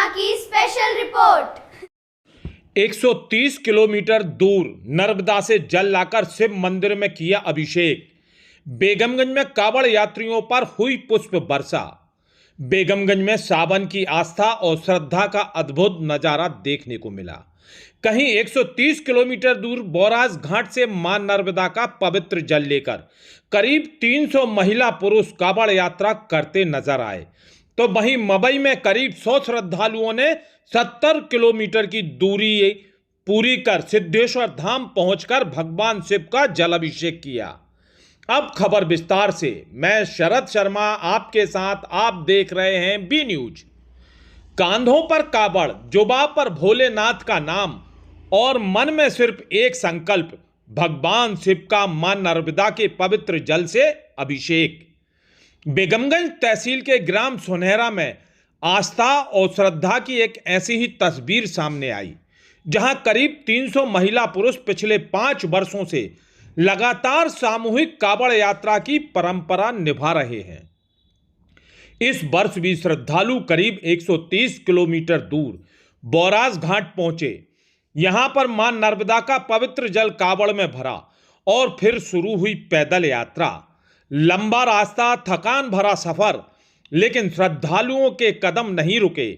की special report. 130 kilometre दूर नर्मदा से जल लाकर शिव मंदिर में किया अभिषेक। बेगमगंज में कांवड़ यात्रियों पर हुई पुष्प वर्षा। बेगमगंज में सावन की आस्था और श्रद्धा का अद्भुत नजारा देखने को मिला। कहीं 130 किलोमीटर दूर बौराज घाट से मां नर्मदा का पवित्र जल लेकर करीब 300 महिला पुरुष कांवड़ यात्रा करते नजर आए, तो वहीं मवई में करीब 100 श्रद्धालुओं ने 70 किलोमीटर की दूरी पूरी कर सिद्धेश्वर धाम पहुंचकर भगवान शिव का जलाभिषेक किया। अब खबर विस्तार से। मैं शरद शर्मा आपके साथ, आप देख रहे हैं बी न्यूज। कांधों पर कांवड़, जुबां पर भोलेनाथ का नाम और मन में सिर्फ एक संकल्प, भगवान शिव का मां नर्मदा के पवित्र जल से अभिषेक। बेगमगंज तहसील के ग्राम सुनहरा में आस्था और श्रद्धा की एक ऐसी ही तस्वीर सामने आई, जहां करीब 300 महिला पुरुष पिछले 5 वर्षों से लगातार सामूहिक कांवड़ यात्रा की परंपरा निभा रहे हैं। इस वर्ष भी श्रद्धालु करीब 130 किलोमीटर दूर बौराज घाट पहुंचे। यहां पर मां नर्मदा का पवित्र जल कांवड़ में भरा और फिर शुरू हुई पैदल यात्रा। लंबा रास्ता, थकान भरा सफर, लेकिन श्रद्धालुओं के कदम नहीं रुके।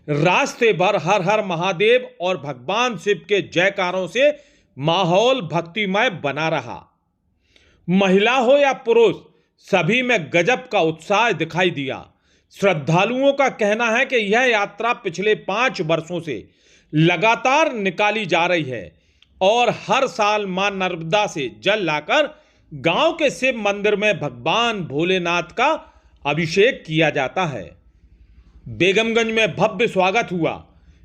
रास्ते भर हर हर महादेव और भगवान शिव के जयकारों से माहौल भक्तिमय बना रहा। महिला हो या पुरुष, सभी में गजब का उत्साह दिखाई दिया। श्रद्धालुओं का कहना है कि यह यात्रा पिछले 5 वर्षों से लगातार निकाली जा रही है और हर साल मां नर्मदा से जल लाकर गांव के शिव मंदिर में भगवान भोलेनाथ का अभिषेक किया जाता है। बेगमगंज में भव्य स्वागत हुआ।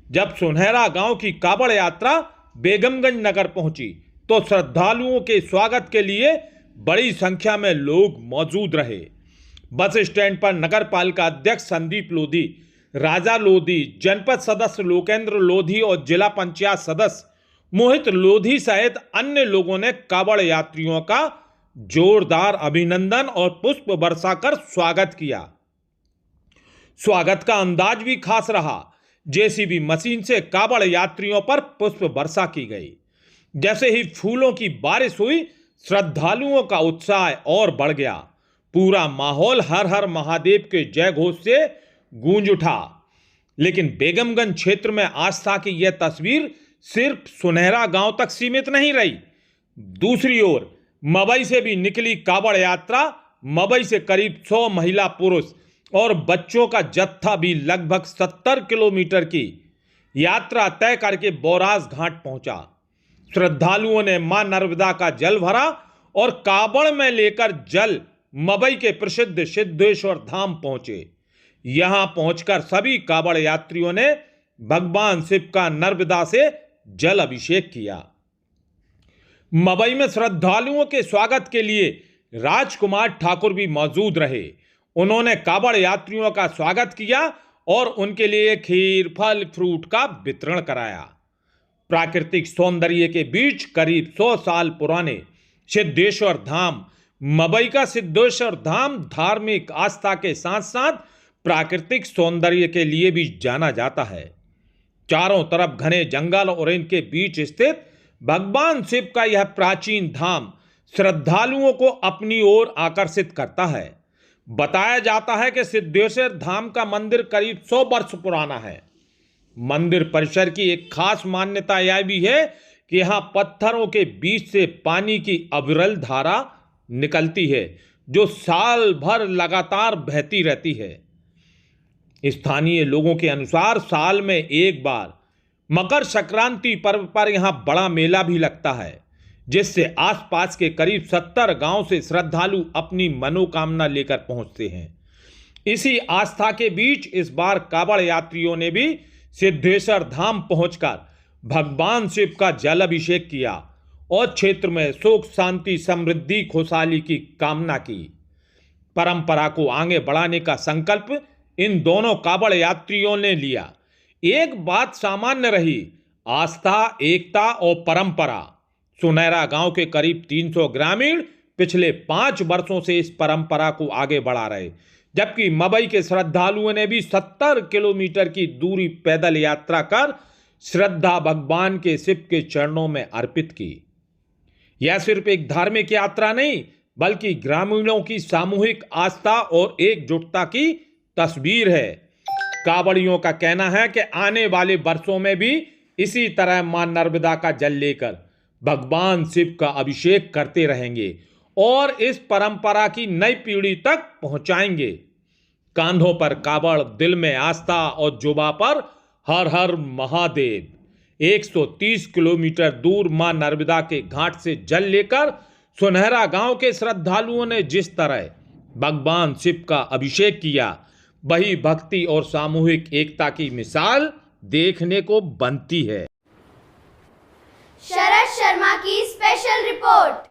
जब सुनहरा गांव की कांवड़ यात्रा बेगमगंज नगर पहुंची, तो श्रद्धालुओं के स्वागत के लिए बड़ी संख्या में लोग मौजूद रहे। बस स्टैंड पर नगर पालिका अध्यक्ष संदीप लोधी, राजा लोधी, जनपद सदस्य लोकेंद्र लोधी और जिला पंचायत सदस्य मोहित लोधी सहित अन्य लोगों ने कांवड़ यात्रियों का जोरदार अभिनंदन और पुष्प वर्षा कर स्वागत किया। स्वागत का अंदाज भी खास रहा। जेसीबी मशीन से कांवड़ यात्रियों पर पुष्प वर्षा की गई। जैसे ही फूलों की बारिश हुई, श्रद्धालुओं का उत्साह और बढ़ गया। पूरा माहौल हर हर महादेव के जय घोष से गूंज उठा। लेकिन बेगमगंज क्षेत्र में आस्था की यह तस्वीर सिर्फ सुनहरा गांव तक सीमित नहीं रही। दूसरी ओर मवई से भी निकली कांवड़ यात्रा। मवई से करीब 100 महिला पुरुष और बच्चों का जत्था भी लगभग 70 किलोमीटर की यात्रा तय करके बौराज घाट पहुंचा। श्रद्धालुओं ने मां नर्मदा का जल भरा और कांवड़ में लेकर जल मवई के प्रसिद्ध सिद्धेश्वर धाम पहुंचे। यहां पहुंचकर सभी कांवड़ यात्रियों ने भगवान शिव का नर्मदा से जल अभिषेक किया। मवई में श्रद्धालुओं के स्वागत के लिए राजकुमार ठाकुर भी मौजूद रहे। उन्होंने कांवड़ यात्रियों का स्वागत किया और उनके लिए खीर, फल, फ्रूट का वितरण कराया। प्राकृतिक सौंदर्य के बीच करीब 100 साल पुराने सिद्धेश्वर धाम, मवई का सिद्धेश्वर धाम धार्मिक आस्था के साथ साथ प्राकृतिक सौंदर्य के लिए भी जाना जाता है। चारों तरफ घने जंगल और इनके बीच स्थित भगवान शिव का यह प्राचीन धाम श्रद्धालुओं को अपनी ओर आकर्षित करता है। बताया जाता है कि सिद्धेश्वर धाम का मंदिर करीब 100 वर्ष पुराना है। मंदिर परिसर की एक खास मान्यता यह भी है कि यहां पत्थरों के बीच से पानी की अविरल धारा निकलती है, जो साल भर लगातार बहती रहती है। स्थानीय लोगों के अनुसार साल में एक बार मकर संक्रांति पर्व पर यहां बड़ा मेला भी लगता है, जिससे आसपास के करीब 70 गांव से श्रद्धालु अपनी मनोकामना लेकर पहुंचते हैं। इसी आस्था के बीच इस बार कांवड़ यात्रियों ने भी सिद्धेश्वर धाम पहुंचकर भगवान शिव का जल अभिषेक किया और क्षेत्र में सुख, शांति, समृद्धि, खुशहाली की कामना की। परंपरा को आगे बढ़ाने का संकल्प इन दोनों कांवड़ यात्रियों ने लिया। एक बात सामान्य रही, आस्था, एकता और परंपरा। सुनहरा गांव के करीब 300 ग्रामीण पिछले 5 वर्षों से इस परंपरा को आगे बढ़ा रहे, जबकि मवई के श्रद्धालुओं ने भी 70 किलोमीटर की दूरी पैदल यात्रा कर श्रद्धा भगवान के शिव के चरणों में अर्पित की। यह सिर्फ एक धार्मिक यात्रा नहीं, बल्कि ग्रामीणों की सामूहिक आस्था और एकजुटता की तस्वीर है। कांवड़ियों का कहना है कि आने वाले वर्षों में भी इसी तरह मां नर्मदा का जल लेकर भगवान शिव का अभिषेक करते रहेंगे और इस परंपरा की नई पीढ़ी तक पहुंचाएंगे। कांधों पर कावड़, दिल में आस्था और जुबां पर हर हर महादेव। 130 किलोमीटर दूर मां नर्मदा के घाट से जल लेकर सुनहरा गांव के श्रद्धालुओं ने जिस तरह भगवान शिव का अभिषेक किया, वही भक्ति और सामूहिक एकता की मिसाल देखने को बनती है। शरद शर्मा की स्पेशल रिपोर्ट।